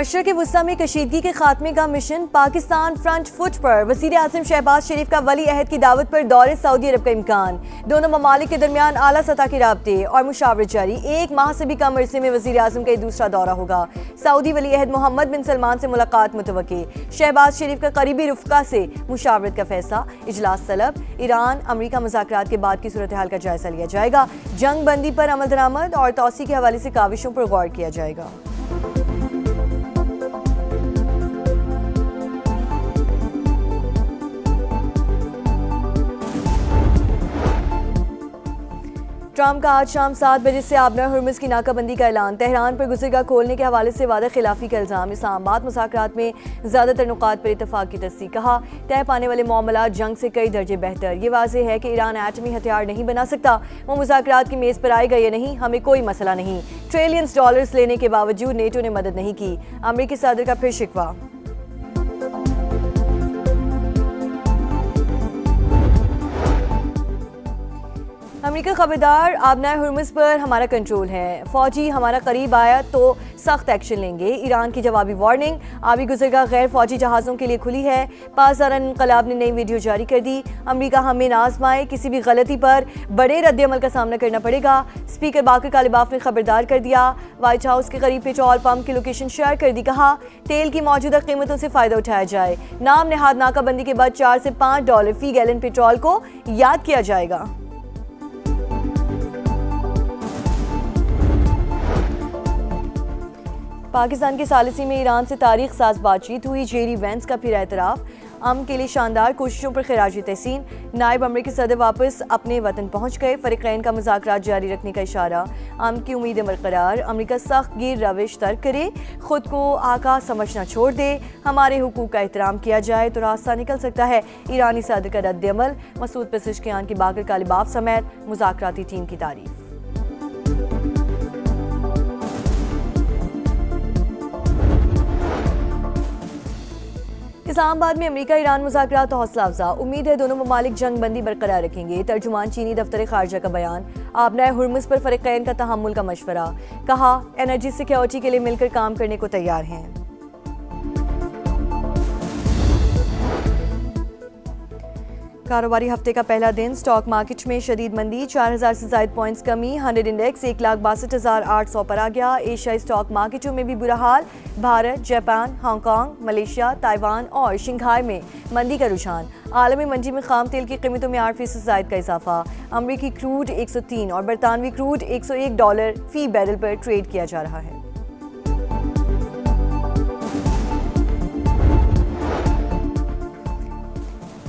मशरक़ वस्ता में कशीदगी के खात्मे का मिशन, पाकिस्तान फ्रंट फुट पर। वज़ीर आज़म शहबाज शरीफ का वली अहद की दावत पर दौरे सऊदी अरब का इम्कान। दोनों ममालिक के दरमियान आला सतह के राब्ते और मुशावरत जारी। एक माह से भी कम अरसे में वज़ीर आज़म का दूसरा दौरा होगा। सऊदी वली अहद मोहम्मद बिन सलमान से मुलाकात मुतवक्की। शहबाज शरीफ का करीबी रुफ़का से मुशावरत का फैसला, इजलास तलब। ईरान अमरीका मुज़ाकरात के बाद की सूरत हाल का जायजा लिया जाएगा। जंग बंदी पर अमल दरामद और तौसी के हवाले से काविशों पर गौर किया जाएगा। ट्रंप का आज शाम 7 बजे से आबना हुर्मुज़ की नाकाबंदी का ऐलान। तेहरान पर गुज़रगाह खोलने के हवाले से वादा खिलाफी का इल्ज़ाम। इस्लामाबाद मुज़ाकरात में ज़्यादातर नुकात पर इत्तफाक की तस्दीक। कहा, तय पाने वाले मामला जंग से कई दर्जे बेहतर। ये वाज़ेह है कि ईरान एटमी हथियार नहीं बना सकता। वो मुज़ाकरात की मेज़ पर आएगा या नहीं, हमें कोई मसला नहीं। ट्रिलियंस डॉलर्स लेने के बावजूद नेटो ने मदद नहीं की। अमरीकी सदर का फिर शिकवा। अमेरिका खबरदार, आबनाए हुर्मुज़ पर हमारा कंट्रोल है। फौजी हमारा करीब आया तो सख्त एक्शन लेंगे। ईरान की जवाबी वार्निंग। आबी गुज़रगाह गैर फौजी जहाज़ों के लिए खुली है। पासदार इनकलाब ने नई वीडियो जारी कर दी। अमेरिका हमें ना आजमाए, किसी भी गलती पर बड़े रद्द-ए-अमल का सामना करना पड़ेगा। स्पीकर बाकर कालिबाफ ने खबरदार कर दिया। व्हाइट हाउस के करीब पेट्रोल पंप की लोकेशन शेयर कर दी। कहा, तेल की मौजूदा कीमतों से फ़ायदा उठाया जाए। नाम नहाद नाकाबंदी के बाद $4 से $5 फी गैलन पेट्रोल को याद किया जाएगा। पाकिस्तान के सालिसी में ईरान से तारीख साज बातचीत हुई। जेरी वेंस का फिर एतराफ़। अमन के लिए शानदार कोशिशों पर खिराजी तहसीन। नायब अमरीकी सदर वापस अपने वतन पहुँच गए। फ़रीक़ैन का मुज़ाकरात जारी रखने का इशारा। अमन की उम्मीदें बरकरार। अमरीका सख्त गिर रविश तर्क करे, खुद को आका समझना छोड़ दे। हमारे हुकूक का एहतराम किया जाए तो रास्ता निकल सकता है। ईरानी सदर का रद्द-ए-अमल। मसूद पेज़ेश्कियान की बाकर कालिबाफ समेत मुज़ाकराती टीम की तारीफ। इस्लामाबाद में अमेरिका ईरान मुज़ाकरात हौसला अफजा। उम्मीद है दोनों ममालिक जंग बंदी बरकरार रखेंगे। तर्जुमान चीनी दफ्तर खारजा का बयान। आबनाए हुर्मुज़ पर फ़रीक़ैन का तहम्मुल का मशवरा। कहा, एनर्जी सिक्योरिटी के लिए मिलकर काम करने को तैयार हैं। कारोबारी हफ्ते का पहला दिन। स्टॉक मार्केट में शदीद मंदी। 4000 से ज़ायद पॉइंट्स कमी। 100 इंडेक्स 1,62,800 पर आ गया। एशियाई स्टॉक मार्केटों में भी बुरा हाल। Bharat, Japan, Hong Kong, Malaysia, Taiwan और शंघाई में मंदी का रुझान। आलमी मंडी में खाम तेल की कीमतों में 8% से ज़ायद का इजाफा। अमरीकी क्रूड 103 और बरतानवी क्रूड $101 फी बैरल पर ट्रेड किया जा रहा है।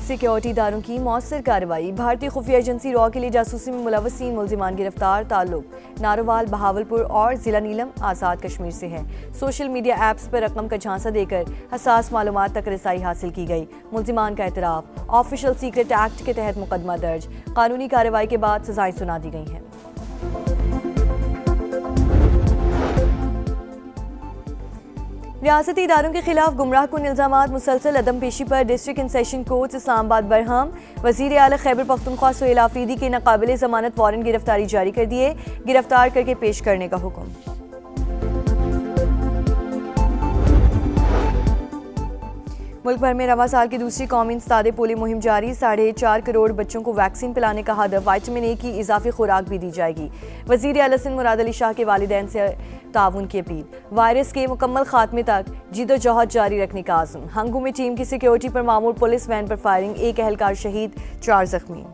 सिक्योरिटी इदारों की मौसर कार्रवाई। भारतीय खुफिया एजेंसी रॉ के लिए जासूसी में मुलव्वस 3 मुल्जिमान गिरफ्तार। ताल्लुक नारोवाल, बहावलपुर और जिला नीलम आज़ाद कश्मीर से है। सोशल मीडिया ऐप्स पर रकम का झांसा देकर हसास मालूमात तक रसाई हासिल की गई। मुल्जिमान का एतराफ़। ऑफिशियल सीक्रेट एक्ट के तहत मुकदमा दर्ज। कानूनी कार्रवाई के बाद सजाएं सुना दी गई हैं। रियासती इदारों के खिलाफ गुमराह कुन इल्ज़ामात। मुसलसल अदम पेशी पर district and session court Islamabad Barham. वज़ीर आला खैबर पख्तूनख्वा सुहेल आफरीदी के नाकाबिले ज़मानत वारंट गिरफ्तारी जारी कर दिए। गिरफ्तार करके पेश करने का हुक्म। मुल्क भर में रवा साल की दूसरी कौमी इंसदादे पोलियो मुहिम जारी। 4.5 करोड़ बच्चों को वैक्सीन पिलाने का हदफ। विटामिन ए की इजाफी खुराक भी दी जाएगी। वज़ीर आला सिंध मुराद अली शाह के वालिदैन से ताउन की अपील। वायरस के मुकम्मल खात्मे तक जिदोजहद जारी रखने का आज़म। हंगू में टीम की सिक्योरिटी पर मामूर पुलिस वैन पर फायरिंग। एक एहलकार शहीद, 4 जख्मी।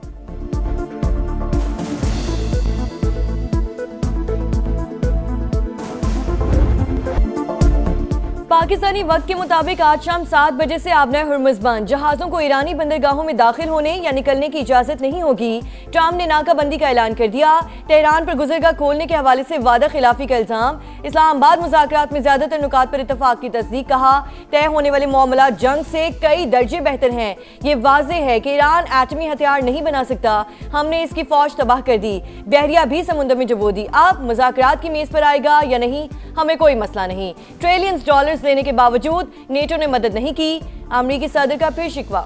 पाकिस्तानी वक्त के मुताबिक आज शाम 7 बजे से आबनाए हुर्मुज़ बंद। जहाज़ों को ईरानी बंदरगाहों में दाखिल होने या निकलने की इजाज़त नहीं होगी। ट्रंप ने नाकाबंदी का ऐलान कर दिया। तेहरान पर गुज़रगाह खोलने के हवाले से वादा खिलाफी का इल्ज़ाम। इस्लामाबाद मुज़ाकरात में ज़्यादातर नुकात पर इत्तफाक की तस्दीक। कहा, तय होने वाले मामला जंग से कई दर्जे बेहतर हैं। ये वाज़ेह है कि ईरान एटमी हथियार नहीं बना सकता। हमने इसकी फौज तबाह कर दी, बहरिया भी समुद्र में डुबो दी। अब मुज़ाकरात की मेज़ पर आएगा या नहीं, हमें कोई मसला नहीं। ट्रिलियंस डॉलर्स लेने के बावजूद नेटो ने मदद नहीं की। अमरीकी सदर का फिर शिकवा।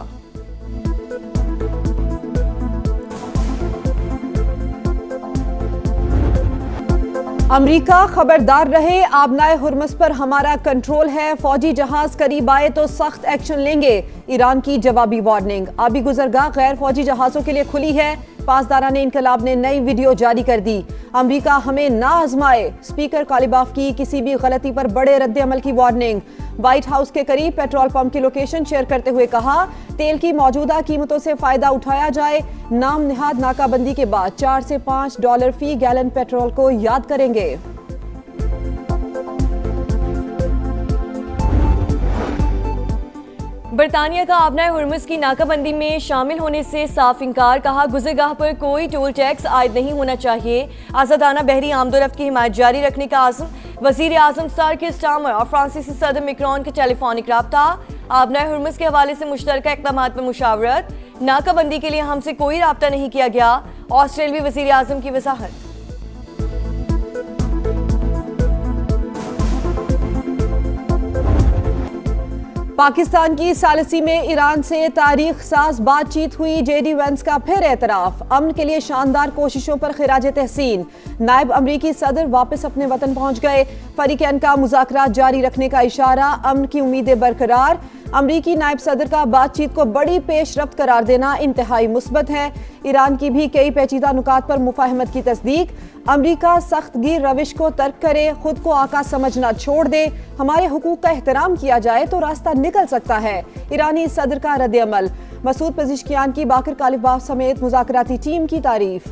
अमरीका खबरदार रहे, आबनाए हुर्मुज़ पर हमारा कंट्रोल है, फौजी जहाज करीब आए तो सख्त एक्शन लेंगे। ईरान की जवाबी वार्निंग। आबी गुजरगाह गैर फौजी जहाजों के लिए खुली है। पासदारान इनकलाब ने नई वीडियो जारी कर दी। अमरीका हमें ना आजमाए, स्पीकर कालिबाफ की किसी भी गलती पर बड़े रद्द अमल की वार्निंग। व्हाइट हाउस के करीब पेट्रोल पंप की लोकेशन शेयर करते हुए कहा, तेल की मौजूदा कीमतों से फायदा उठाया जाए। नाम निहाद नाकाबंदी के बाद $4 से $5 फी गैलन पेट्रोल को याद करेंगे। बरतानिया का आबनाए हुर्मुज़ की नाकाबंदी में शामिल होने से साफ इंकार। कहा, गुज़रगाह पर कोई टोल टैक्स आयद नहीं होना चाहिए। आज़ादाना बहरी आमदोरफ्त की हिमायत जारी रखने का आज़म। वज़ीर आज़म सर किर स्टार्मर और फ्रांसीसी सदर मैक्रोन का टेलीफोनिक राब्ता। आबनाए हुर्मुज़ के हवाले से मुश्तरका इक़दाम पर मुशावरत। नाकाबंदी के लिए हमसे कोई राब्ता नहीं किया गया। ऑस्ट्रेलियावी वज़ीर आज़म की वज़ाहत। पाकिस्तान की सालिसी में ईरान से तारीख साज बातचीत हुई। जेडी वेंस का फिर एतराफ। अमन के लिए शानदार कोशिशों पर खिराज तहसीन। नायब अमरीकी सदर वापस अपने वतन पहुंच गए। फरीकैन का मुज़ाकरात जारी रखने का इशारा। अमन की उम्मीदें बरकरार। अमरीकी नायब सदर का बातचीत को बड़ी पेशरफ्त करार देना इंतहाई मुस्बत है। ईरान की भी कई पेचीदा नुकात पर मुफाहमत की तस्दीक। अमरीका सख्तगीर रविश को तर्क करे, खुद को आका समझना छोड़ दे। हमारे हुकूक का एहतराम किया जाए तो रास्ता निकल सकता है। ईरानी सदर का रद्द अमल। मसूद पेजिशकियान की बाकर कालिबाफ समेत मुज़ाकराती टीम की तारीफ।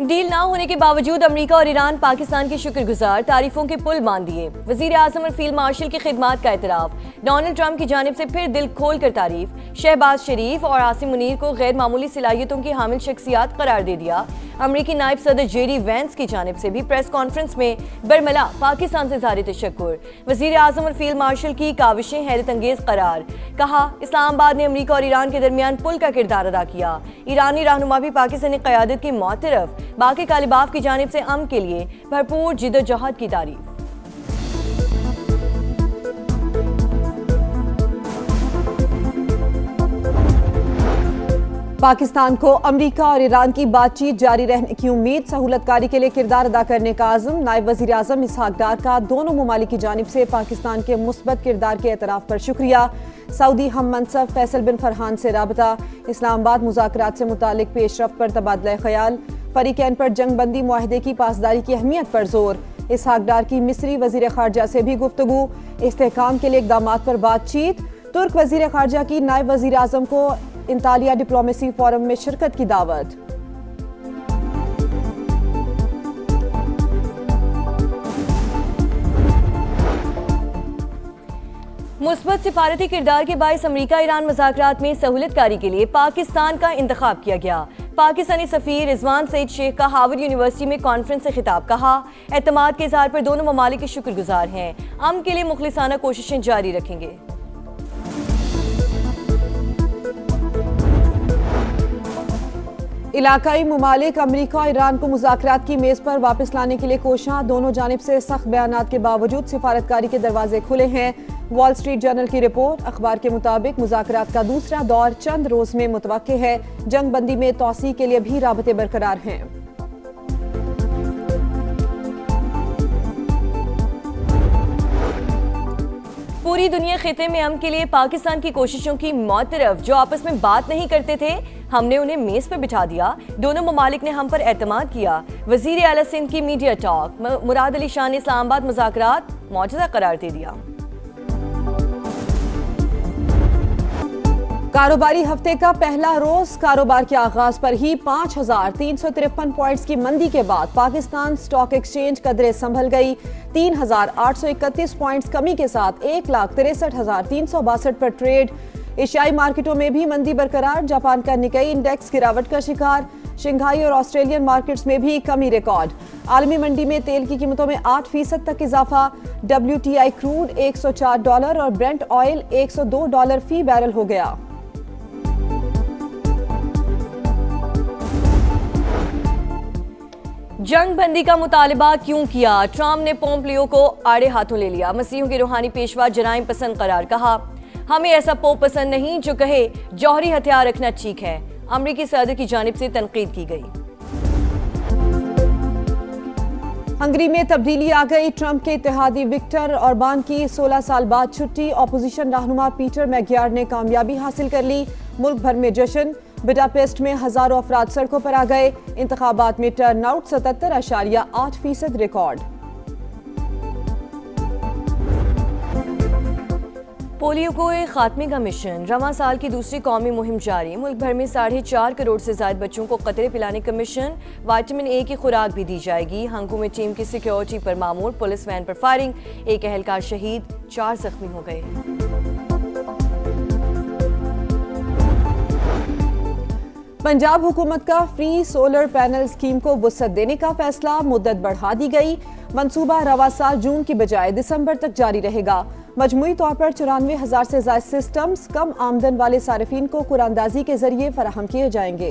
डील ना होने के बावजूद अमेरिका और ईरान पाकिस्तान के शुक्रगुजार। तारीफों के पुल बांध दिए। वजीर आजम और फील्ड मार्शल की खिदमात का एतराफ। डोनाल्ड ट्रंप की जानिब से फिर दिल खोल कर तारीफ। शहबाज शरीफ और आसिम मुनीर को गैर मामूली सलाहियतों की हामिल शख्सियात करार दे दिया। अमरीकी नायब सदर जेडी वेंस की जानिब से भी प्रेस कॉन्फ्रेंस में बरमला पाकिस्तान से ज़ाहिर तशक्कुर। वजीर आजम और फील्ड मार्शल की काविशें हैरत अंगेज करार। कहा, इस्लामाबाद ने अमरीका और ईरान के दरमियान पुल का किरदार अदा किया। ईरानी रहनुमा भी पाकिस्तानी क़यादत की मोतरफ। बाकी कालिबाफ की जानिब से अमन के लिए भरपूर जिद्दोजहद की तारीफ। पाकिस्तान को अमरीका और ईरान की बातचीत जारी रहने की उम्मीद। सहूलतकारी के लिए किरदार अदा करने का आज़म। नायब वज़ीर आज़म इसहाक डार का दोनों ममालिक की जानिब से पाकिस्तान के मुस्बत किरदार के एतराफ़ पर शुक्रिया। सऊदी हम मनसब फैसल बिन फरहान से राबता। इस्लामाबाद मुज़ाकरात से मुतालिक पेशरफ्त पर तबादला ख्याल। फरीकैन पर जंग बंदी मुआहदे की पासदारी की अहमियत पर जोर। इसहाक डार की मिस्री वज़ीर ख़ारजा से भी गुफ्तगू। इस्तेहकाम के लिए इक़दामात पर बातचीत। तुर्क वज़ीर ख़ारजा की नायब वज़ीर आज़म को इंतालिया डिप्लोमेसी फोरम में शिरकत की दावत। मुस्बत सिफारती किरदार के बायस अमरीका ईरान मुज़ाकरात में सहूलतकारी के लिए पाकिस्तान का इंतखाब किया गया। पाकिस्तानी सफ़ीर रिजवान सईद शेख का हार्वर्ड यूनिवर्सिटी में कॉन्फ्रेंस से खिताब। कहा, एतमाद के इज़हार पर दोनों ममालिक के शुक्रगुजार हैं। अमन के लिए मुखलिसाना कोशिशें जारी रखेंगे। इलाकाई ममालिक अमरीका और ईरान को मुज़ाकरात की मेज़ पर वापस लाने के लिए कोशां। दोनों जानिब से सख्त बयानात के बावजूद सिफारतकारी के दरवाजे खुले हैं। वॉल स्ट्रीट जर्नल की रिपोर्ट। अखबार के मुताबिक मुज़ाकरात का दूसरा दौर चंद रोज़ में मुतवक्के है। जंग बंदी में तौसी के लिए भी राबते बरकरार हैं। पूरी दुनिया खिते में अमन के लिए पाकिस्तान की कोशिशों की मौतरफ। जो आपस में बात नहीं करते थे, हमने उन्हें मेज पर बिठा दिया। दोनों ममालिक ने हम पर एतमाद किया। वजीर आला सिंध की मीडिया टॉक। मुराद अली शाह ने इस्लामाबाद मुज़ाकरात मौजूदा करार दे दिया। कारोबारी हफ्ते का पहला रोज कारोबार के आगाज पर ही 5,353 पॉइंट्स की मंदी के बाद पाकिस्तान स्टॉक एक्सचेंज कदरे संभल गई। 3,831 पॉइंट्स कमी के साथ 1,63,362 पर ट्रेड। एशियाई मार्केटों में भी मंदी बरकरार। जापान का निकाई इंडेक्स गिरावट का शिकार। शंघाई और ऑस्ट्रेलियन मार्केट्स में भी कमी रिकॉर्ड। आलमी मंडी में तेल की कीमतों में 8% तक इजाफा। WTI क्रूड $104 और ब्रेंट ऑयल $102 फी बैरल हो गया। जंग बंदी का मुतालबा क्यों किया? ट्रंप ने पोम्पियो को आड़े हाथों ले लिया। मसीहों के रूहानी पेशवा जराइम पसंद करार। कहा, हमें ऐसा पोप पसंद नहीं जो कहे जौहरी हथियार रखना ठीक है। अमरीकी सदर की जानिब से तनकीद की गई। हंगरी में तब्दीली आ गई। ट्रंप के इत्तेहादी विक्टर ऑरबान की 16 साल बाद छुट्टी। ऑपोजिशन रहनुमा पीटर मैग्यार ने कामयाबी हासिल कर ली। मुल्क भर में जश्न। बुडापेस्ट में हजारों अफराद सड़कों पर आ गए। इंतखाबात में टर्नआउट 77.8% रिकॉर्ड। पोलियो को एक खात्मे का मिशन। रवां साल की दूसरी कौमी मुहिम जारी। मुल्क भर में 4.5 करोड़ से ज्यादा बच्चों को कतरे पिलाने का मिशन। विटामिन ए की खुराक भी दी जाएगी। हंगू में टीम की सिक्योरिटी पर मामूर पुलिस वैन पर फायरिंग। एक एहलकार शहीद, 4 जख्मी हो गए। पंजाब हुकूमत का फ्री सोलर पैनल स्कीम को वुसअत देने का फैसला। मुद्दत बढ़ा दी गई। मंसूबा रवा साल जून की बजाय दिसंबर तक जारी रहेगा। मजमूई तौर पर 94,000 से ज्यादा सिस्टम्स कम आमदन वाले सारिफीन को कुरानदाजी के जरिए फराहम किए जाएंगे।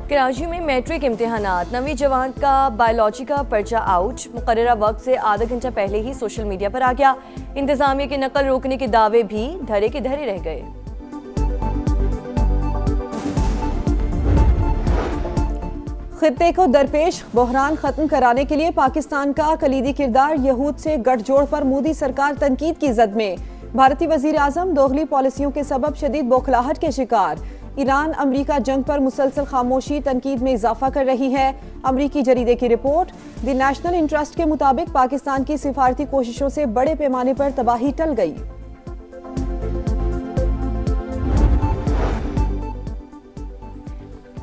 कराची में मैट्रिक इम्तिहानात। 9वीं जमात का बायोलॉजी का पर्चा आउट। मुकर्ररा वक्त से आधा घंटा पहले ही सोशल मीडिया पर आ गया। इंतजामिया की नकल रोकने के दावे भी धरे के धरे रह गए। खित्ते को दरपेश बहरान खत्म कराने के लिए पाकिस्तान का कलीदी किरदार। यहूद से गठजोड़ पर मोदी सरकार तनकीद की जद में। भारतीय वजीर आजम दोगली पॉलिसियों के सबब शदीद बौखलाहट के शिकार। ईरान अमरीका जंग पर मुसलसल खामोशी तनकीद में इजाफा कर रही है। अमरीकी जरीदे की रिपोर्ट। द नेशनल इंटरेस्ट के मुताबिक पाकिस्तान की सिफारती कोशिशों से बड़े पैमाने पर तबाही टल गई।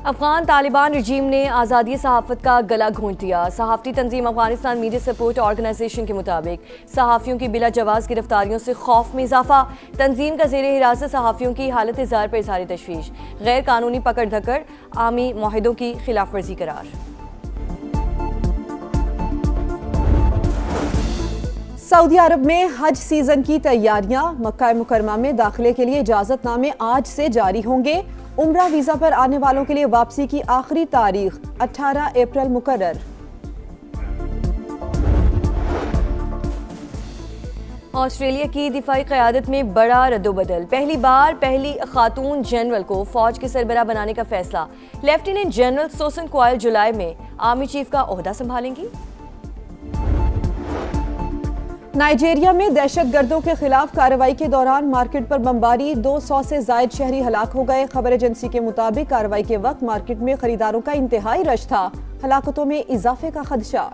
अफगान तालिबान रजीम ने आज़ादी सहाफ़त का गला घोंट दिया। सहाफ़ती तंजीम अफगानिस्तान मीडिया सपोर्ट ऑर्गेनाइजेशन के मुताबिक सहाफ़ियों की बिला जवाज़ गिरफ्तारियों से खौफ में इजाफा। तंजीम का ज़ेरे हिरासत सहाफ़ियों की हालत इज़हार पर इज़हार तशवीश। गैर कानूनी पकड़ धकड़ आमी मुआहिदों की खिलाफ वर्जी करार। सऊदी अरब में हज सीजन की तैयारियां। मक्का मुकरमा में दाखिले के लिए इजाजतनामे आज से जारी होंगे। उम्रा वीजा पर आने वालों के लिए वापसी की आखिरी तारीख 18 अप्रैल मुकर्रर। ऑस्ट्रेलिया की दिफाई क़यादत में बड़ा रद्दोबदल। पहली बार पहली खातून जनरल को फौज के सरबराह बनाने का फैसला। लेफ्टिनेंट जनरल सोसन क्वाइल जुलाई में आर्मी चीफ का ओहदा संभालेंगी। नाइजीरिया में दहशतगर्दों के खिलाफ कार्रवाई के दौरान मार्केट पर बमबारी। 200 से जायद शहरी हलाक हो गए। खबर एजेंसी के मुताबिक कार्रवाई के वक्त मार्केट में खरीदारों का इंतहाई रश था। हलाकतों में इजाफे का खदशा।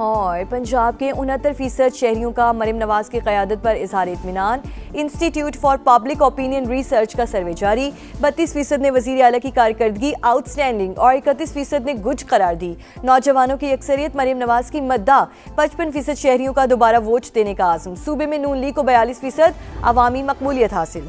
और पंजाब के 69% शहरियों का मरियम नवाज की क़यादत पर इजहार इत्मीनान। Institute for public opinion research का सर्वे जारी। 32% ने वज़ीर आला की कारकर्दगी आउटस्टैंडिंग और 31% ने गुज करार दी। नौजवानों की अक्सरियत मरियम नवाज की मद्दा। 55% शहरियों का दोबारा वोट देने का आज़म। सूबे में नून लीग को 42%, अवामी मकबूलियत हासिल।